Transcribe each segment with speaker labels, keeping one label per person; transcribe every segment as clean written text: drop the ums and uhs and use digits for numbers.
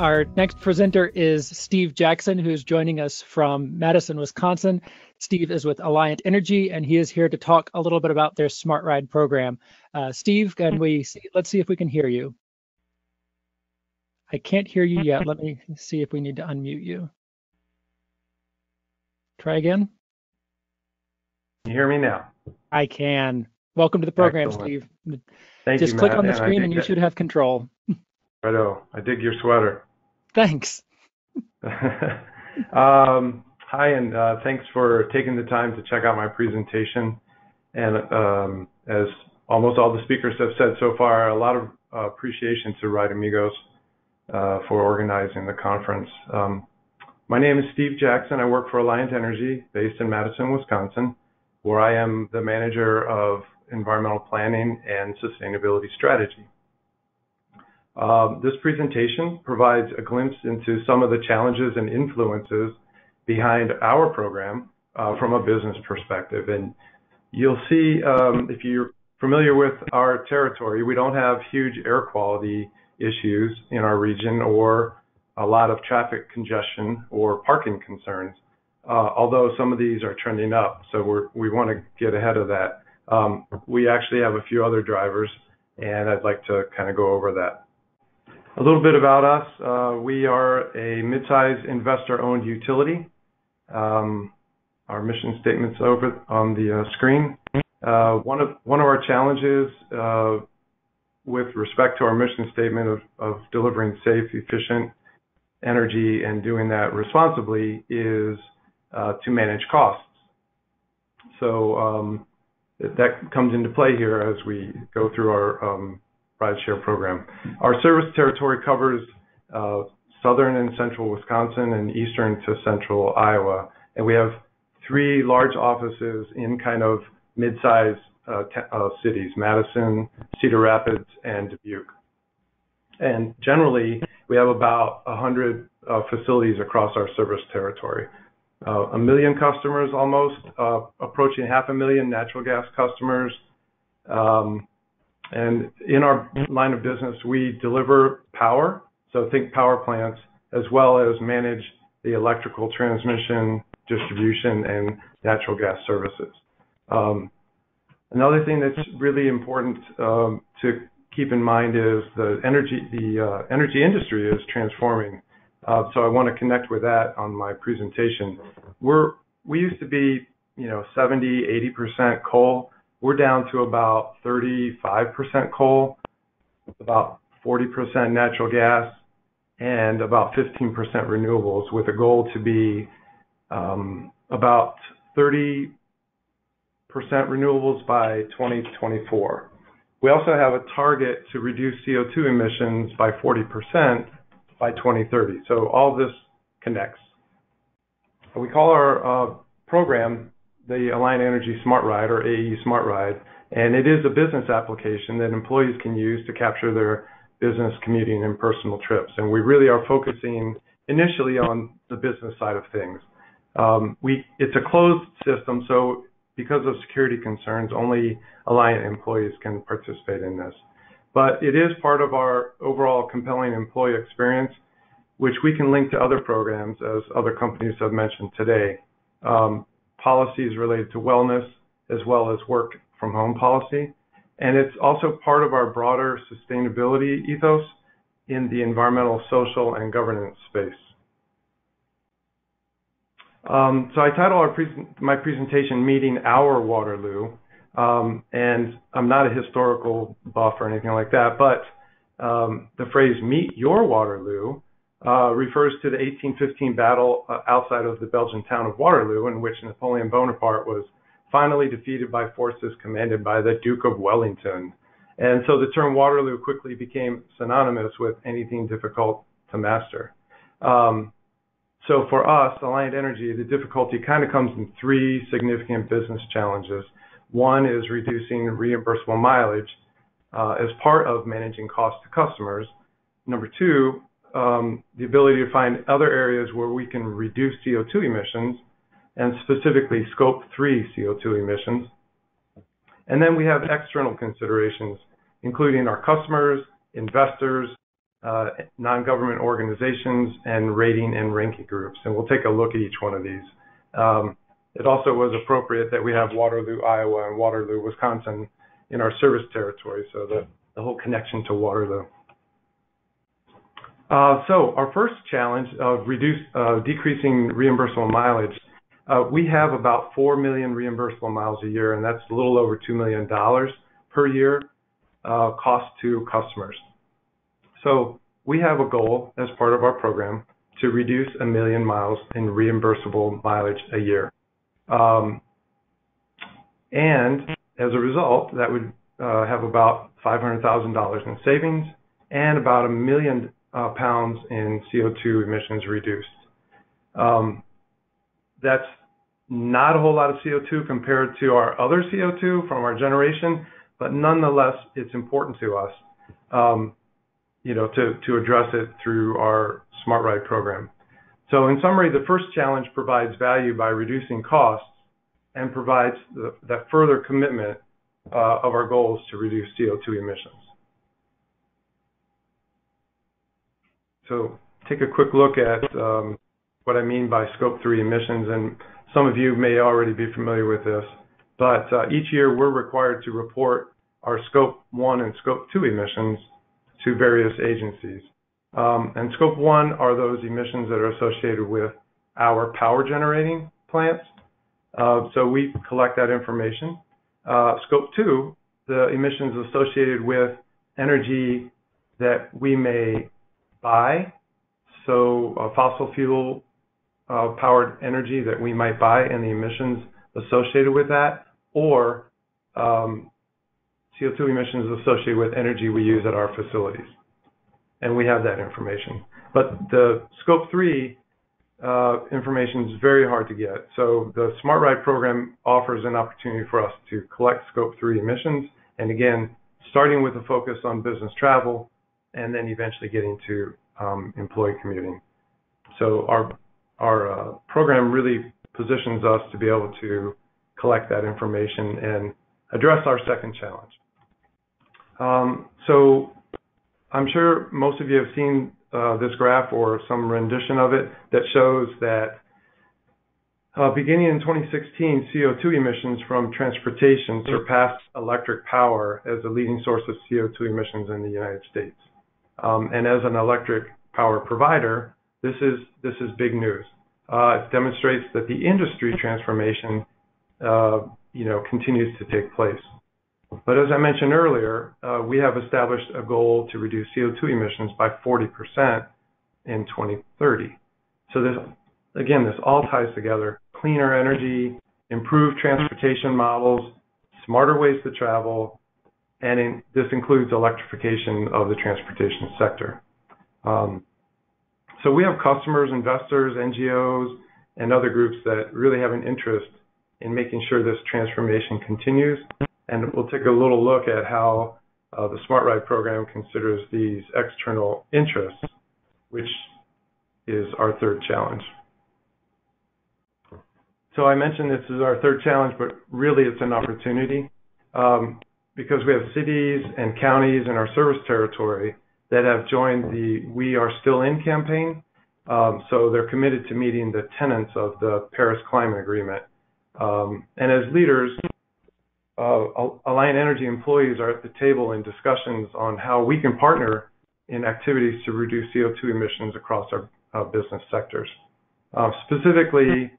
Speaker 1: Our next presenter is Steve Jackson, who's joining us from Madison, Wisconsin. Steve is with Alliant Energy, and he is here to talk a little bit about their Smart Ride program. Steve, let's see if we can hear you. I can't hear you yet. Let me see if we need to unmute you. Try again.
Speaker 2: Can you hear me now?
Speaker 1: I can. Welcome to the program,
Speaker 2: Excellent.
Speaker 1: Steve.
Speaker 2: Thank
Speaker 1: Just
Speaker 2: you,
Speaker 1: click
Speaker 2: Matt,
Speaker 1: on the screen and you should have control.
Speaker 2: Righto. I dig your sweater.
Speaker 1: Thanks.
Speaker 2: Hi, and thanks for taking the time to check out my presentation. And as almost all the speakers have said so far, a lot of appreciation to Ride Amigos for organizing the conference. My name is Steve Jackson. I work for Alliant Energy based in Madison, Wisconsin, where I am the manager of environmental planning and sustainability strategy. This presentation provides a glimpse into some of the challenges and influences behind our program from a business perspective. And you'll see, if you're familiar with our territory, we don't have huge air quality issues in our region or a lot of traffic congestion or parking concerns, although some of these are trending up. So we want to get ahead of that. We actually have a few other drivers, and I'd like to kind of go over that. A little bit about us. We are a mid-sized investor-owned utility. Our mission statement's over on the screen. One of our challenges with respect to our mission statement of delivering safe, efficient energy and doing that responsibly is to manage costs. So that comes into play here as we go through our rideshare program. Our service territory covers southern and central Wisconsin and eastern to central Iowa, and we have 3 large offices in kind of mid-sized cities: Madison, Cedar Rapids, and Dubuque. And generally, we have about 100 facilities across our service territory. 1 million customers, almost approaching 500,000 natural gas customers. And in our line of business, we deliver power, so think power plants, as well as manage the electrical transmission, distribution, and natural gas services. Another thing that's really important to keep in mind is the energy industry is transforming. So I want to connect with that on my presentation. We used to be, 70, 80% coal. We're down to about 35% coal, about 40% natural gas, and about 15% renewables, with a goal to be about 30% renewables by 2024. We also have a target to reduce CO2 emissions by 40% by 2030. So all this connects. We call our program the Alliant Energy Smart Ride, or AE Smart Ride, and it is a business application that employees can use to capture their business, commuting, and personal trips. And we really are focusing initially on the business side of things. It's a closed system, so because of security concerns, only Alliant employees can participate in this. But it is part of our overall compelling employee experience, which we can link to other programs, as other companies have mentioned today. Policies related to wellness, as well as work from home policy. And it's also part of our broader sustainability ethos in the environmental, social, and governance space. So I title my presentation Meeting Our Waterloo, and I'm not a historical buff or anything like that, but the phrase "Meet Your Waterloo" refers to the 1815 battle outside of the Belgian town of Waterloo, in which Napoleon Bonaparte was finally defeated by forces commanded by the Duke of Wellington. And so the term Waterloo quickly became synonymous with anything difficult to master. So for us, Alliant Energy, the difficulty kind of comes in 3 significant business challenges. One is reducing reimbursable mileage as part of managing costs to customers. Number 2, the ability to find other areas where we can reduce CO2 emissions, and specifically Scope 3 CO2 emissions. And then we have external considerations, including our customers, investors, non-government organizations, and rating and ranking groups. And we'll take a look at each one of these. It also was appropriate that we have Waterloo, Iowa, and Waterloo, Wisconsin in our service territory, so the whole connection to Waterloo. So our first challenge of decreasing reimbursable mileage, we have about 4 million reimbursable miles a year, and that's a little over $2 million per year cost to customers. So we have a goal as part of our program to reduce 1 million miles in reimbursable mileage a year. And as a result, that would have about $500,000 in savings and about 1 million pounds in CO2 emissions reduced. That's not a whole lot of CO2 compared to our other CO2 from our generation, but nonetheless, it's important to us, to address it through our Smart Ride program. So in summary, the first challenge provides value by reducing costs and provides that further commitment of our goals to reduce CO2 emissions. So take a quick look at what I mean by Scope 3 emissions, and some of you may already be familiar with this, but each year we're required to report our Scope 1 and Scope 2 emissions to various agencies. And Scope 1 are those emissions that are associated with our power generating plants. So we collect that information. Scope 2, the emissions associated with energy that we may buy, so fossil fuel powered energy that we might buy and the emissions associated with that, or CO2 emissions associated with energy we use at our facilities. And we have that information. But the Scope 3 information is very hard to get. So the Smart Ride program offers an opportunity for us to collect Scope 3 emissions, and again, starting with a focus on business travel, and then eventually getting to employee commuting. So our program really positions us to be able to collect that information and address our second challenge. So I'm sure most of you have seen this graph or some rendition of it that shows that beginning in 2016, CO2 emissions from transportation surpassed electric power as the leading source of CO2 emissions in the United States. And as an electric power provider, this is big news. It demonstrates that the industry transformation, continues to take place. But as I mentioned earlier, we have established a goal to reduce CO2 emissions by 40% in 2030. So this all ties together: cleaner energy, improved transportation models, smarter ways to travel, and this includes electrification of the transportation sector. So we have customers, investors, NGOs, and other groups that really have an interest in making sure this transformation continues. And we'll take a little look at how the Smart Ride program considers these external interests, which is our third challenge. So I mentioned this is our third challenge, but really it's an opportunity because we have cities and counties in our service territory that have joined the We Are Still In campaign. So they're committed to meeting the tenets of the Paris Climate Agreement. And as leaders, Alliant Energy employees are at the table in discussions on how we can partner in activities to reduce CO2 emissions across our business sectors. Specifically,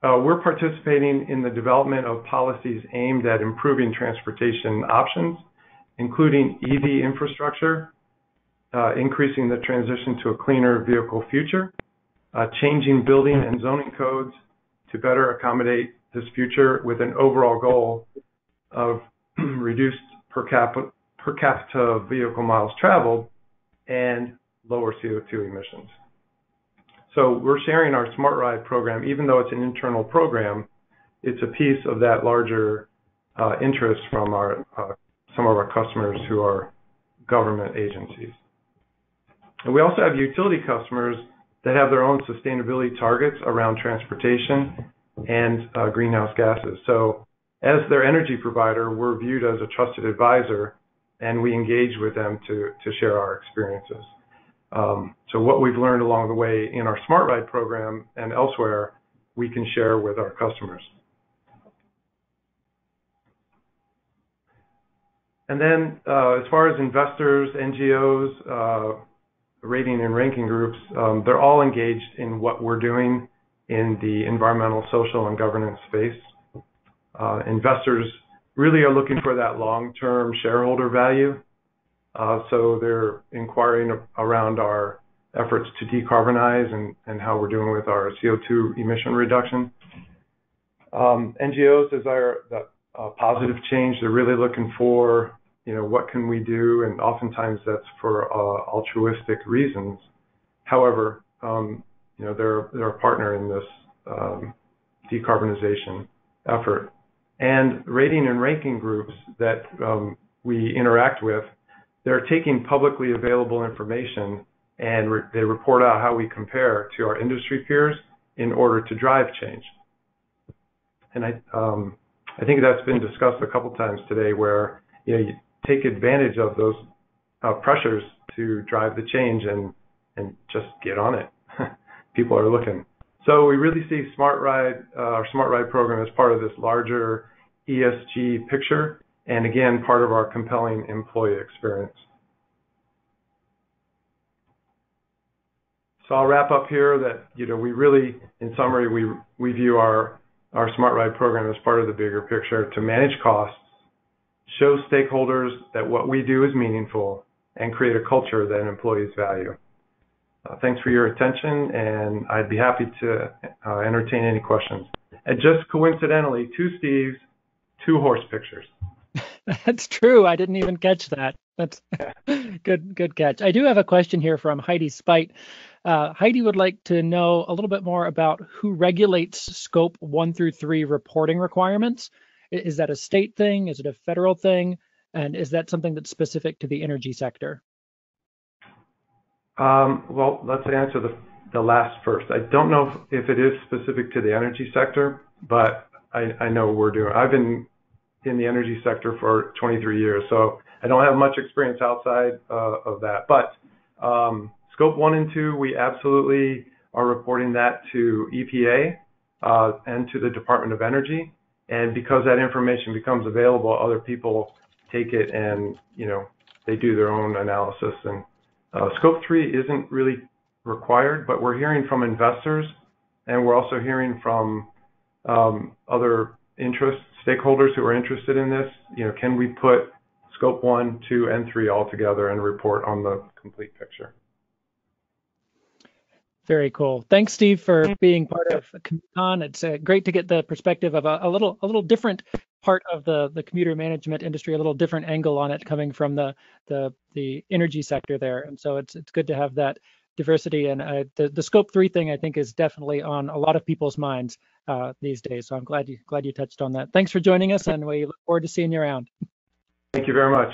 Speaker 2: we're participating in the development of policies aimed at improving transportation options, including EV infrastructure, increasing the transition to a cleaner vehicle future, changing building and zoning codes to better accommodate this future with an overall goal of reduced per capita vehicle miles traveled and lower CO2 emissions. So we're sharing our Smart Ride program. Even though it's an internal program, it's a piece of that larger interest from some of our customers who are government agencies. And we also have utility customers that have their own sustainability targets around transportation and greenhouse gases. So as their energy provider, we're viewed as a trusted advisor and we engage with them to share our experiences. So what we've learned along the way in our Smart Ride program and elsewhere, we can share with our customers. And then as far as investors, NGOs, rating and ranking groups, they're all engaged in what we're doing in the environmental, social, and governance space. Investors really are looking for that long-term shareholder value. So they're inquiring around our efforts to decarbonize and how we're doing with our CO2 emission reduction. NGOs desire that positive change. They're really looking for, what can we do? And oftentimes that's for altruistic reasons. However, they're a partner in this decarbonization effort. And rating and ranking groups that we interact with, they're taking publicly available information and they report out how we compare to our industry peers in order to drive change. And I think that's been discussed a couple times today, where you take advantage of those pressures to drive the change and just get on it. People are looking. So we really see our Smart Ride program as part of this larger ESG picture, and again, part of our compelling employee experience. So I'll wrap up here that, we really, in summary, we view our Smart Ride program as part of the bigger picture to manage costs, show stakeholders that what we do is meaningful, and create a culture that employees value. Thanks for your attention, and I'd be happy to entertain any questions. And just coincidentally, 2 Steves, 2 horse pictures.
Speaker 1: That's true. I didn't even catch that. That's good catch. I do have a question here from Heidi Spite. Heidi would like to know a little bit more about who regulates Scope 1 through 3 reporting requirements. Is that a state thing? Is it a federal thing? And is that something that's specific to the energy sector?
Speaker 2: Well, let's answer the last first. I don't know if it is specific to the energy sector, but I know we're doing. I've been in the energy sector for 23 years, so I don't have much experience outside of that. But Scope 1 and 2, we absolutely are reporting that to EPA and to the Department of Energy. And because that information becomes available, other people take it and, they do their own analysis. And Scope 3 isn't really required, but we're hearing from investors, and we're also hearing from other stakeholders who are interested in this. Can we put Scope 1, 2, and 3 all together and report on the complete picture?
Speaker 1: Very cool. Thanks, Steve, for being part of CommuteCon. It's great to get the perspective of a little different part of the commuter management industry, a little different angle on it, coming from the energy sector there. And so it's good to have that diversity. And the Scope 3 thing, I think, is definitely on a lot of people's minds these days. So I'm glad you touched on that. Thanks for joining us, and we look forward to seeing you around.
Speaker 2: Thank you very much.